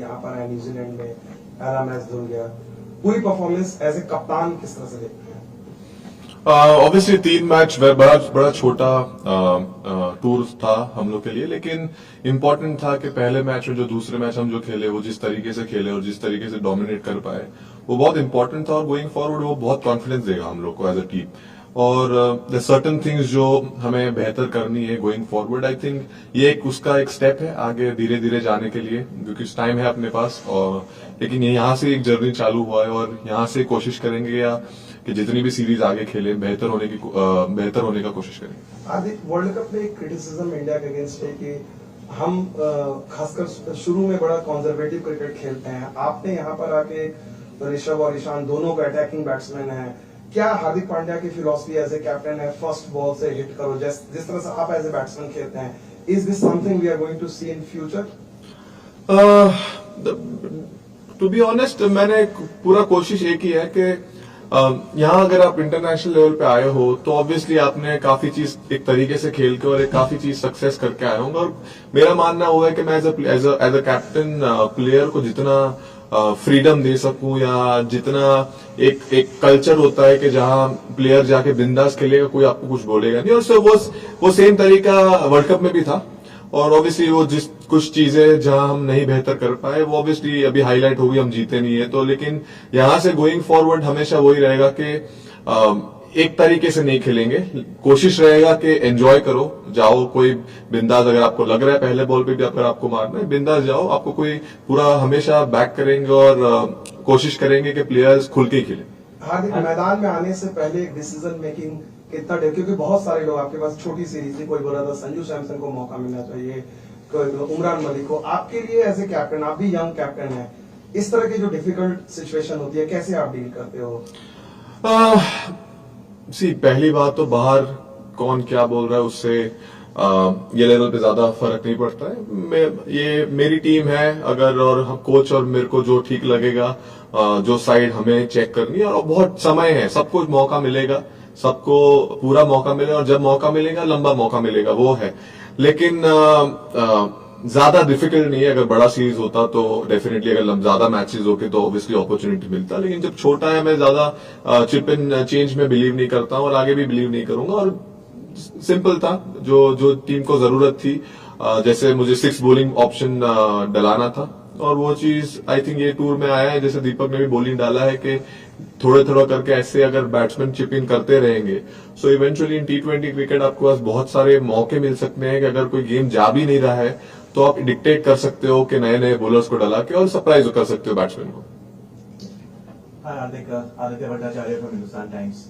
यहाँ पर है न्यूजीलैंड में, पहला मैच धुल गया, पूरी परफॉर्मेंस एज ए कप्तान किस तरह से देखते हैं? ऑब्वियसली 3 मैच बड़ा छोटा टूर था हम लोग के लिए, लेकिन इम्पोर्टेंट था कि पहले मैच में जो दूसरे मैच हम जो खेले वो जिस तरीके से खेले और जिस तरीके से डोमिनेट कर पाए वो बहुत इंपॉर्टेंट था, और गोइंग फॉरवर्ड वो बहुत कॉन्फिडेंस देगा हम लोग को एज अ टीम। और सर्टन थिंग्स जो हमें बेहतर करनी है गोइंग फॉरवर्ड, आई थिंक ये उसका एक स्टेप है आगे धीरे धीरे जाने के लिए, क्योंकि टाइम है अपने पास। और लेकिन ये यहाँ से एक जर्नी चालू हुआ है और यहाँ से कोशिश करेंगे या कि जितनी भी सीरीज आगे खेले बेहतर होने का कोशिश करेंगे। आदि वर्ल्ड कप में एक क्रिटिसिज्म इंडिया के अगेंस्ट है कि हम खासकर शुरू में बड़ा कंजर्वेटिव क्रिकेट खेलते हैं। आपने यहाँ पर आके ऋषभ और ईशान दोनों का अटैकिंग बैट्समैन है, क्या हार्दिक पांड्या की फिलॉसफी एज ए कैप्टन है फर्स्ट बॉल से हिट करो, जिस तरह से आप एज ए बैट्समैन खेलते हैं, is this something we are going to see in future? To be honest, मैंने पूरा कोशिश ये की है कि यहाँ अगर आप इंटरनेशनल लेवल पे आए हो तो ऑब्वियसली आपने काफी चीज एक तरीके से खेल के और एक काफी चीज सक्सेस करके आए होंगे, और मेरा मानना हुआ है कि मैं एज अ कैप्टन प्लेयर को जितना फ्रीडम दे सकूं या जितना एक कल्चर होता है कि जहां प्लेयर जाके बिंदास खेलेगा, कोई आपको कुछ बोलेगा नहीं, और वो सेम तरीका वर्ल्ड कप में भी था। और ऑब्वियसली वो जिस कुछ चीजें जहां हम नहीं बेहतर कर पाए वो ऑब्वियसली अभी हाईलाइट होगी, हम जीते नहीं है तो, लेकिन यहां से गोइंग फॉरवर्ड हमेशा वही रहेगा कि एक तरीके से नहीं खेलेंगे, कोशिश रहेगा कि एंजॉय करो, जाओ कोई बिंदास, अगर आपको लग रहा है पहले बॉल पे भी अगर आपको मारना है बिंदास जाओ, आपको कोई पूरा हमेशा बैक करेंगे और कोशिश करेंगे कि प्लेयर्स खुल के खेलें। हार्दिक, मैदान में आने से पहले एक डिसीजन मेकिंग कितना क्योंकि बहुत सारे लोग आपके पास छोटी सीरीज थी, कोई बोला था संजू सैमसन को मौका मिलना चाहिए, उमरान मलिक को, आपके लिए एज ए कैप्टन, आप भी यंग कैप्टन हैं, इस तरह की जो डिफिकल्ट सिचुएशन होती है कैसे आप डील करते हो? पहली बात तो बाहर कौन क्या बोल रहा है उससे ये लेवल पे ज्यादा फर्क नहीं पड़ता है। ये मेरी टीम है, अगर और कोच और मेरे को जो ठीक लगेगा, जो साइड हमें चेक करनी है, और बहुत समय है, सबको मौका मिलेगा, सबको पूरा मौका मिलेगा, और जब मौका मिलेगा लंबा मौका मिलेगा वो है। लेकिन ज्यादा डिफिकल्ट नहीं है, अगर बड़ा सीरीज होता तो डेफिनेटली, अगर ज्यादा मैचेस होके तो ऑब्वियसली अपॉर्चुनिटी मिलता, लेकिन जब छोटा है मैं ज्यादा चिप इन चेंज में बिलीव नहीं करता हूं और आगे भी बिलीव नहीं करूंगा। और सिंपल था जो टीम को जरूरत थी, जैसे मुझे 6 बॉलिंग ऑप्शन डलाना था, और वो चीज आई थिंक ये टूर में आया है, जैसे दीपक ने भी बॉलिंग डाला है कि थोड़े थोड़ा करके ऐसे अगर बैट्समैन चिप इन करते रहेंगे so eventually in T20 cricket आपके पास बहुत सारे मौके मिल सकते हैं कि अगर कोई गेम जा भी नहीं रहा है तो आप डिक्टेट कर सकते हो कि नए नए बॉलर्स को डला के और सरप्राइज कर सकते हो बैट्समैन को। Hi, Aditya Bhattacharya from Hindustan Times.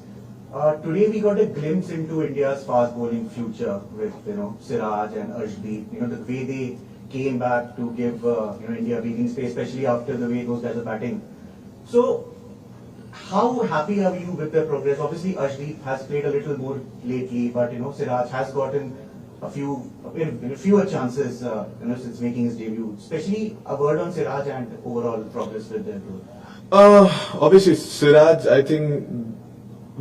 Today we got a glimpse into India's fast bowling future with Siraj and Arshdeep. The way they came back to give India breathing space, especially after the way those guys are batting. So, how happy are you with their progress? Obviously, Arshdeep has played a little more lately, but Siraj has gotten a fewer chances since making his debut. Especially a word on Siraj and overall progress with their group. Obviously, Siraj, I think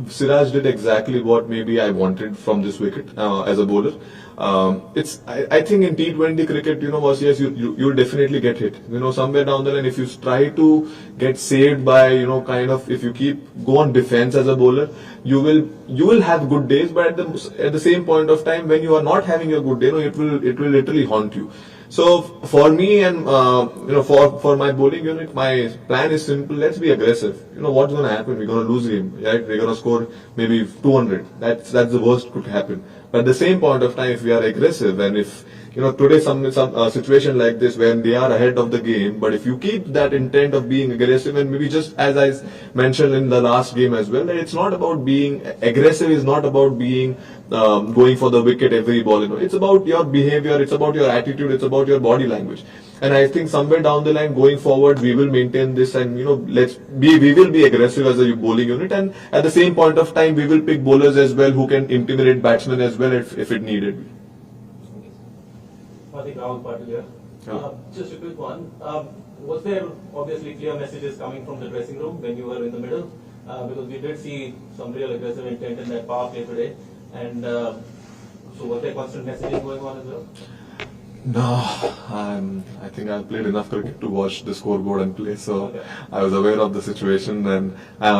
Siraj did exactly what maybe I wanted from this wicket as a bowler. I think in T20 cricket, yes, you'll definitely get hit. Somewhere down the line, if you try to get saved by, if you go on defense as a bowler, you will have good days, but at the same point of time, when you are not having your good day, it will literally haunt you. So for me and for my bowling unit, my plan is simple. Let's be aggressive. What's going to happen? We're going to lose game, right? We're going to score maybe 200. That's the worst could happen. But at the same point of time, if we are aggressive and if today some situation like this when they are ahead of the game, but if you keep that intent of being aggressive, and maybe just as I mentioned in the last game as well, that it's not about being aggressive, is not about being going for the wicket every ball. It's about your behavior, it's about your attitude, it's about your body language. And I think somewhere down the line, going forward, we will maintain this, and we will be aggressive as a bowling unit, and at the same point of time, we will pick bowlers as well who can intimidate batsmen as well if it needed. I think Rahul Patil here. Just a quick one. Was there obviously clear messages coming from the dressing room when you were in the middle? Because we did see some real aggressive intent in that power play today. And so was there constant messaging going on as well? No, I think I've played enough cricket to watch the scoreboard and play, so I was aware of the situation, and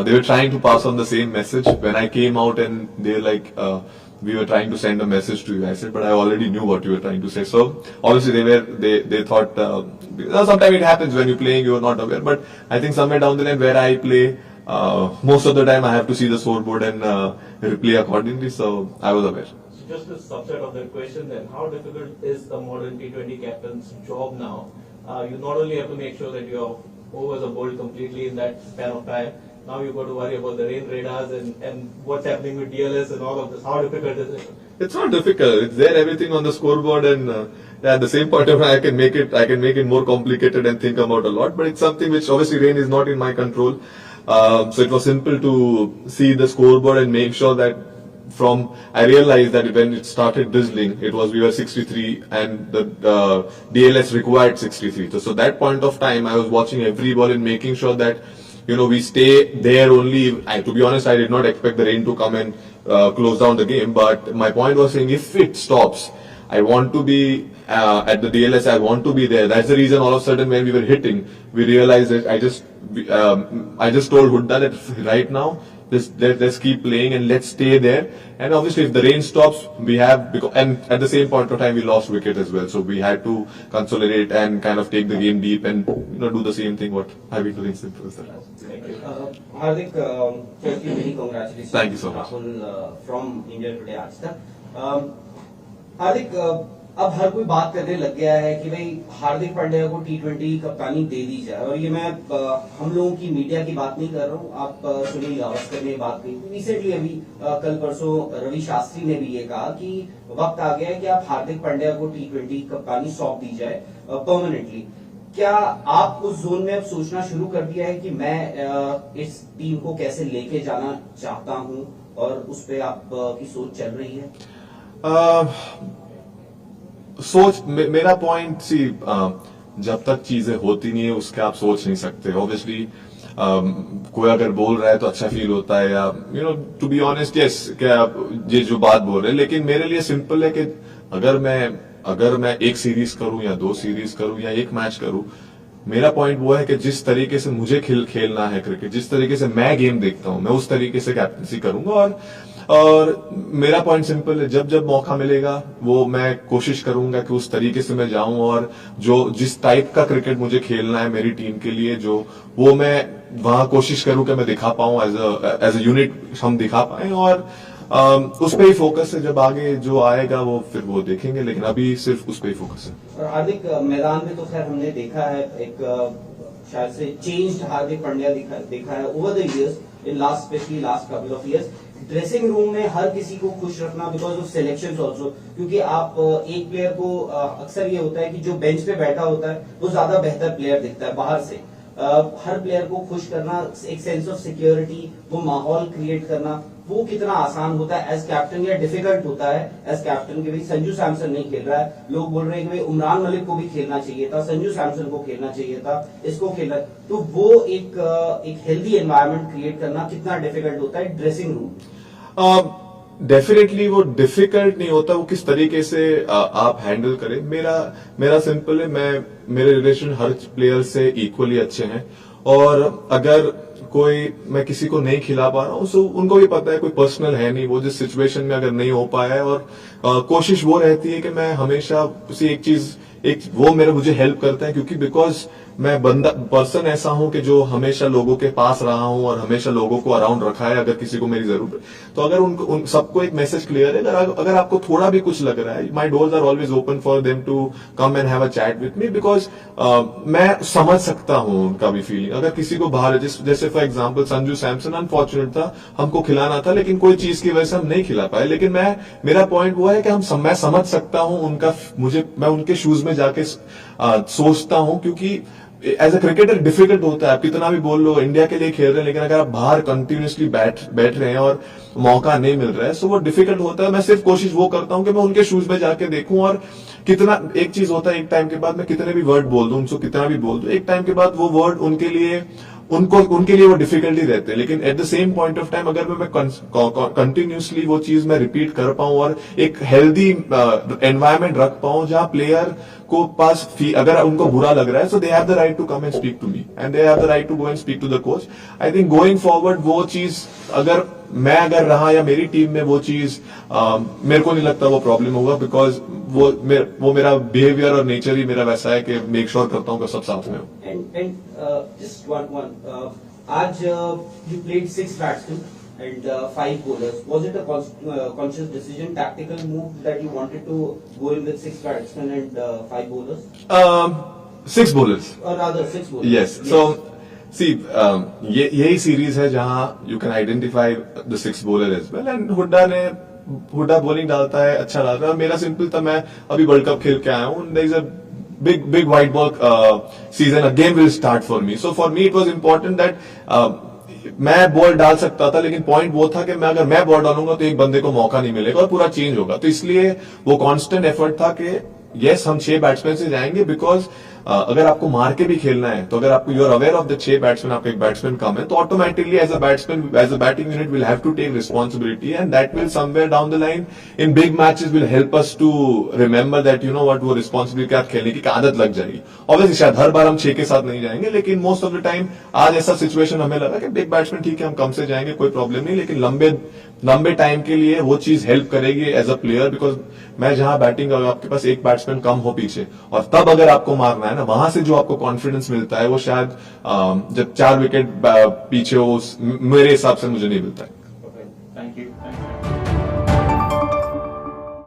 they were trying to pass on the same message. When I came out and they were like, we were trying to send a message to you, I said, but I already knew what you were trying to say. So obviously they thought, sometimes it happens when you're playing, you're not aware, but I think somewhere down the line where I play, most of the time I have to see the scoreboard and replay accordingly, so I was aware. So just a subset of that question then, how difficult is a modern T20 captain's job now? You not only have to make sure that your overs are bowled completely in that span of time, now you've got to worry about the rain radars and what's happening with DLS and all of this. How difficult is it? It's not difficult. It's there, everything on the scoreboard, and at the same point of time, I can make it more complicated and think about a lot. But it's something which obviously rain is not in my control. So it was simple to see the scoreboard and make sure that I realized that when it started drizzling, we were 63 and the DLS required 63. So that point of time, I was watching every ball and making sure that, we stay there only. To be honest, I did not expect the rain to come and close down the game. But my point was saying, if it stops, I want to be at the DLS. I want to be there. That's the reason all of a sudden when we were hitting, we realized that I just told Hooda that right now, let's keep playing and let's stay there. And obviously, if the rain stops, and at the same point of time, we lost wicket as well. So we had to consolidate and kind of take the game deep and do the same thing what I've been doing simple as that. Thank you. Hardik, firstly, many congratulations. Thank you so much. Rahul from India Today आज तक. हार्दिक, अब हर कोई बात करने लग गया है कि भाई हार्दिक पांड्या को T20 कप्तानी दे दी जाए, और ये मैं हम लोगों की मीडिया की बात नहीं कर रहा हूँ. आप सुनील गावस्कर ने बात की रिसेंटली, अभी कल परसों रवि शास्त्री ने भी ये कहा कि वक्त आ गया है कि आप हार्दिक पांड्या को T20 कप्तानी सौंप दी जाए परमानेंटली. क्या आप उस जोन में अब सोचना शुरू कर दिया है कि मैं इस टीम को कैसे लेके जाना चाहता हूँ, और उस पर आपकी सोच चल रही है? मेरा पॉइंट जब तक चीजें होती नहीं है उसके आप सोच नहीं सकते. ऑब्वियसली कोई अगर बोल रहा है तो अच्छा फील होता है, या टू बी ऑनेस्ट, यस, क्या ये जो बात बोल रहे हैं, लेकिन मेरे लिए सिंपल है कि अगर मैं एक सीरीज करूं या 2 सीरीज करूं या 1 मैच करूं, मेरा पॉइंट वो है कि जिस तरीके से मुझे खेलना है क्रिकेट, जिस तरीके से मैं गेम देखता हूं, मैं उस तरीके से कैप्टनसी करूंगा. और मेरा पॉइंट सिंपल है, जब मौका मिलेगा वो मैं कोशिश करूंगा कि उस तरीके से मैं जाऊं, और जिस टाइप का क्रिकेट मुझे खेलना है मेरी टीम के लिए, वो मैं वहां कोशिश करूं कि मैं दिखा पाऊं, एज अ यूनिट हम दिखा पाए. और उस पे ही फोकस है. जब आगे जो आएगा वो फिर वो देखेंगे, लेकिन अभी सिर्फ उस पे ही फोकस है. और हार्दिक, मैदान में तो खैर हमने देखा है एक शायद से चेंज्ड हार्दिक पांड्या देखा है over the years, in specially last couple of years. Dressing room में हर किसी को खुश रखना बिकॉज ऑफ सिलेक्शंस आल्सो, क्योंकि आप एक प्लेयर को अक्सर ये होता है कि जो बेंच पे बैठा होता है वो ज्यादा बेहतर प्लेयर दिखता है बाहर से. हर प्लेयर को खुश करना, एक सेंस ऑफ सिक्योरिटी, वो माहौल क्रिएट करना, वो कितना आसान होता है एज कैप्टन या डिफिकल्ट होता है एज कैप्टन? के भाई संजू सैमसन नहीं खेल रहा है, लोग बोल रहे हैं कि भाई उमरान मलिक को भी खेलना चाहिए था, संजू सैमसन को खेलना चाहिए था, इसको खेलना, तो वो एक हेल्दी एनवायरनमेंट क्रिएट करना कितना डिफिकल्ट होता है ड्रेसिंग रूम? डेफिनेटली वो डिफिकल्ट नहीं होता, वो किस तरीके से आप हैंडल करें. मेरा सिंपल है, मेरे रिलेशन हर प्लेयर से इक्वली अच्छे हैं, और अगर मैं किसी को नहीं खिला पा रहा हूं, तो उनको भी पता है कोई पर्सनल है नहीं, वो जिस सिचुएशन में अगर नहीं हो पाया है, और कोशिश वो रहती है कि मैं हमेशा उसी वो मुझे हेल्प करता है, क्योंकि बिकॉज मैं पर्सन ऐसा हूं कि जो हमेशा लोगों के पास रहा हूं और हमेशा लोगों को अराउंड रखा है. अगर किसी को मेरी जरूरत है तो अगर उन सबको एक मैसेज क्लियर है, अगर आपको थोड़ा भी कुछ लग रहा है, my doors are always open for them to come and have a chat with me, because मैं समझ सकता हूं उनका भी फीलिंग. अगर किसी को बाहर, जैसे for example Sanju Samson unfortunate था, हमको खिलाना था लेकिन कोई चीज की वजह से हम नहीं खिला पाए, लेकिन मेरा पॉइंट वो है कि मैं समझ सकता हूं उनका, मैं उनके शूज में जाके सोचता हूं, क्योंकि एज अ क्रिकेटर डिफिकल्ट होता है. आप कितना भी बोल लो इंडिया के लिए खेल रहे हैं, लेकिन अगर आप बाहर कंटिन्यूसली बैठ रहे हैं और मौका नहीं मिल रहा है, सो वो डिफिकल्ट होता है. मैं सिर्फ कोशिश वो करता हूं कि मैं उनके शूज में जाके देखूं, और कितना, एक चीज होता है, एक टाइम के बाद मैं कितने भी वर्ड बोल दूं, उनको कितना भी बोल दूं, एक टाइम के बाद वो वर्ड उनके लिए उनको उनके लिए वो डिफिकल्टी रहते हैं, लेकिन at the same point of time अगर मैं कंटिन्यूसली वो चीज मैं रिपीट कर पाऊं और एक हेल्दी एनवायरमेंट रख पाऊं जहां प्लेयर को पास अगर उनको बुरा लग रहा है, so they have the right to come and speak to me and they have the right to go and speak to the coach. I think going forward वो चीज अगर मैं रहा या मेरी टीम में वो चीज मेरे को नहीं लगता वो प्रॉब्लम होगा, बिकॉज वो मेरा बिहेवियर और नेचर ही मेरा वैसा है कि मेक श्योर करता हूँ कि सब साथ में हो। And just one. आज you played 6 batsmen and 5 bowlers. Was it a conscious decision, tactical move that you wanted to go in with 6 batsmen and 5 bowlers? 6 bowlers. Or rather 6 bowlers. Yes. So see, यही series है जहां you can identify the 6 bowler as well, and Hooda bowling डालता है, अच्छा डालता है। मेरा simple था, मैं अभी वर्ल्ड कप खेल के आया हूँ, there is a big white ball season again will start for me. So for me it was important that मैं बॉल डाल सकता था, लेकिन पॉइंट वो था कि अगर मैं बॉल डालूंगा तो एक बंदे को मौका नहीं मिलेगा और पूरा चेंज होगा। तो इसलिए वो कांस्टेंट एफर्ट था कि यस हम 6 बैट्समैन से जाएंगे, बिकॉज अगर आपको मार के भी खेलना है तो अगर आपको you are aware of the 6 batsman, आपका एक बैट्समैन कम है, तो automatically as a batsman, as a batting unit will have to take responsibility, and that will somewhere down the line in big matches will help us to remember that you know what, वो responsibility के साथ खेलने की आदत लग जाएगी। Obviously शायद हर बार हम 6 के साथ नहीं जाएंगे, लेकिन मोस्ट ऑफ द टाइम आज ऐसा सिचुएशन हमें लगा कि बिग बैट्समैन ठीक है हम कम से जाएंगे, कोई प्रॉब्लम नहीं, लेकिन लंबे टाइम के लिए वो चीज हेल्प करेगी एज अ प्लेयर, बिकॉज मैं जहां बैटिंग आपके पास एक बैट्समैन कम हो पीछे, और तब अगर आपको मारना है ना, वहां से जो आपको कॉन्फिडेंस मिलता है वो शायद जब 4 विकेट पीछे हो, मेरे हिसाब से मुझे नहीं मिलता है।